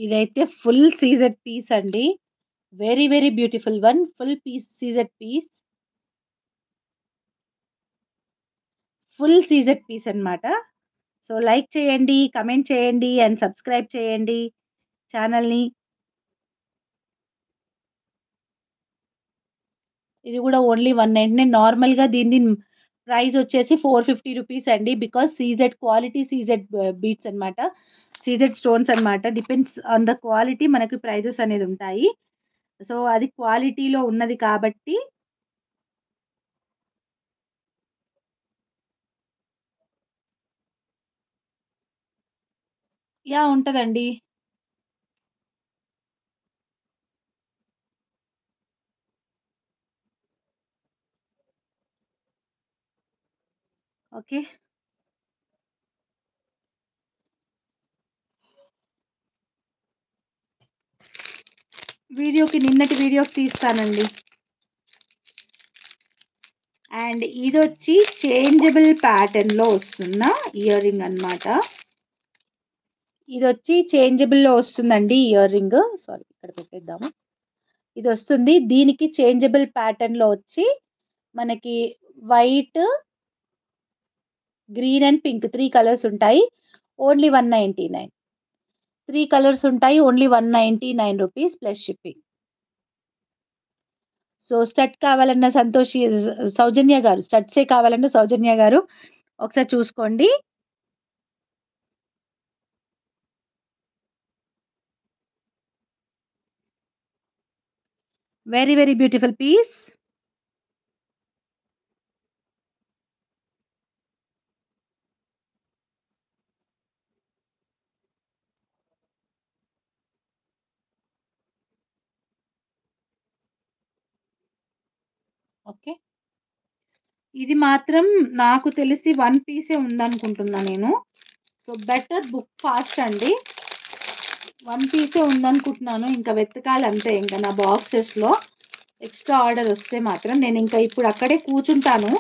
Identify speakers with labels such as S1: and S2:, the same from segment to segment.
S1: ఇదైతే full CZ piece అండి. Very, very beautiful one. Full piece CZ piece. Full CZ piece అన్నమాట. So, like చేయండి, comment చేయండి and subscribe చేయండి ఛానెల్‌ని. ఇది గూడా ఓన్లీ 199. నార్మల్‌గా దీని ప్రైస్ వచ్చేసి 450 రూపీస్ అండి. Because CZ quality CZ beads అన్నమాట. సీజెడ్ స్టోన్స్ అన్నమాట. డిపెండ్స్ ఆన్ ద క్వాలిటీ మనకి ప్రైజెస్ అనేది ఉంటాయి. సో, అది క్వాలిటీలో ఉన్నది కాబట్టి యాహ్! ఉంటదండి. ఓకే. నిన్నటి వీడియోకి తీస్తానండి. అండ్ ఇదొచ్చి చేంజబుల్ ప్యాటర్న్‌లో వస్తున్న ఇయర్ రింగ్ అన్నమాట. ఇదొచ్చి చేంజబుల్‌లో వస్తుందండి ఇయర్ రింగ్. సారీ, ఇక్కడ పెట్టేద్దాము. ఇదొస్తుంది. దీనికి చేంజబుల్ ప్యాటర్న్‌లో వచ్చి మనకి white, green and pink 3 colours ఉంటాయి. ఓన్లీ 199. 3 కలర్స్ ఉంటాయి. Only 199 rupees plus shipping. So, stud కావాలన్న సౌజన్య గారు, స్టడ్సే కావాలన్న సౌజన్య గారు ఒకసారి చూసుకోండి. Very, very beautiful piece. Okay. ఇది మాత్రం నాకు తెలిసి 1 పీసే ఉందనుకుంటున్నా నేను. సో, బెటర్ బుక్ ఫాస్ట్ అండి. 1 పీసే ఉందనుకుంటున్నాను. ఇంకా వెతకాలి అంతే. ఇంకా నా బాక్సెస్‌లో ఎక్స్‌ట్రా ఆర్డర్ వస్తే మాత్రం నేనింకా ఇప్పుడు అక్కడే కూర్చుంటాను.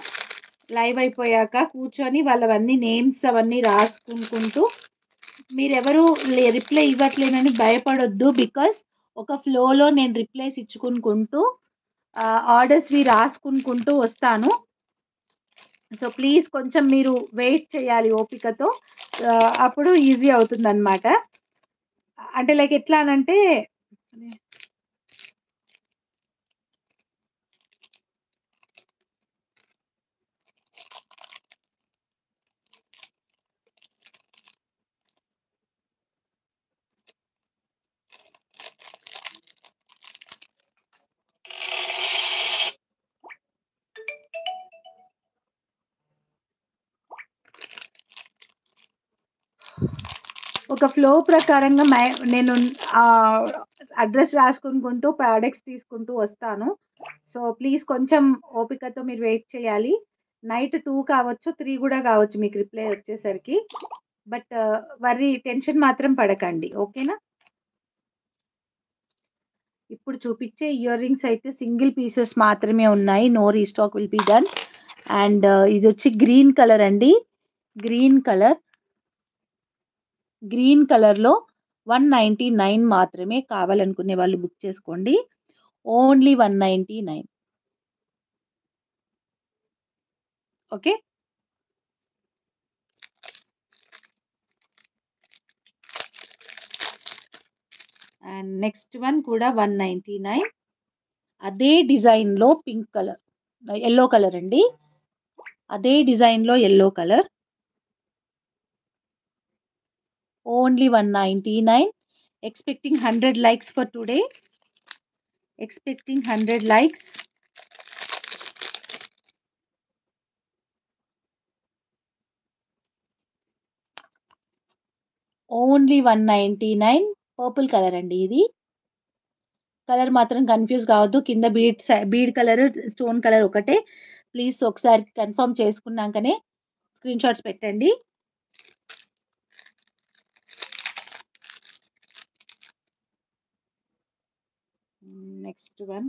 S1: లైవ్ అయిపోయాక కూర్చొని వాళ్ళవన్నీ నేమ్స్ అవన్నీ రాసుకుంటూ మీరెవరు రిప్లై ఇవ్వట్లేనని భయపడొద్దు. బికాజ్ ఒక ఫ్లోలో నేను రిప్లైస్ ఇచ్చుకుంటూ ఆర్డర్స్‌వి రాసుకుంటూ వస్తాను. సో, ప్లీజ్ కొంచెం మీరు వెయిట్ చేయాలి ఓపికతో. అప్పుడు ఈజీ అవుతుందనమాట. అంటే లైక్ ఎట్లా అనంటే ఒక ఫ్లో ప్రకారంగా నేను అడ్రెస్ రాసుకుంటూ ప్రొడక్ట్స్ తీసుకుంటూ వస్తాను. సో, ప్లీజ్ కొంచెం ఓపికతో మీరు వెయిట్ చేయాలి. నైట్ 2 కావచ్చు, 3 గూడా కావచ్చు మీకు రిప్లై వచ్చేసరికి. బట్ టెన్షన్ మాత్రం పడకండి. ఓకేనా? ఇప్పుడు చూపిచ్చే ఇయర్ రింగ్స్ అయితే సింగిల్ పీసెస్ మాత్రమే ఉన్నాయి. No restock will be done. And ఇదొచ్చి గ్రీన్ కలర్ అండి. Green colour. గ్రీన్ కలర్‌లో 199 మాత్రమే. కావాలనుకునే వాళ్ళు బుక్ చేసుకోండి. Only 199. Okay. And next one కూడా 199. అదే డిజైన్‌లో పింక్ కలర్, యెల్లో కలర్ అండి. అదే డిజైన్‌లో yellow colour. Only 199. Expecting 100 likes for today. Expecting 100 likes. Only 199. Purple colour అండి ఇది. కలర్ మాత్రం కన్‌ఫ్యూజ్ కావద్దు. కింద బీడ్ కలర్, స్టోన్ కలర్ ఒకటే. ప్లీజ్ ఒకసారి కన్ఫర్మ్ చేసుకున్నాకనే స్క్రీన్ షాట్స్ పెట్టండి. Next one.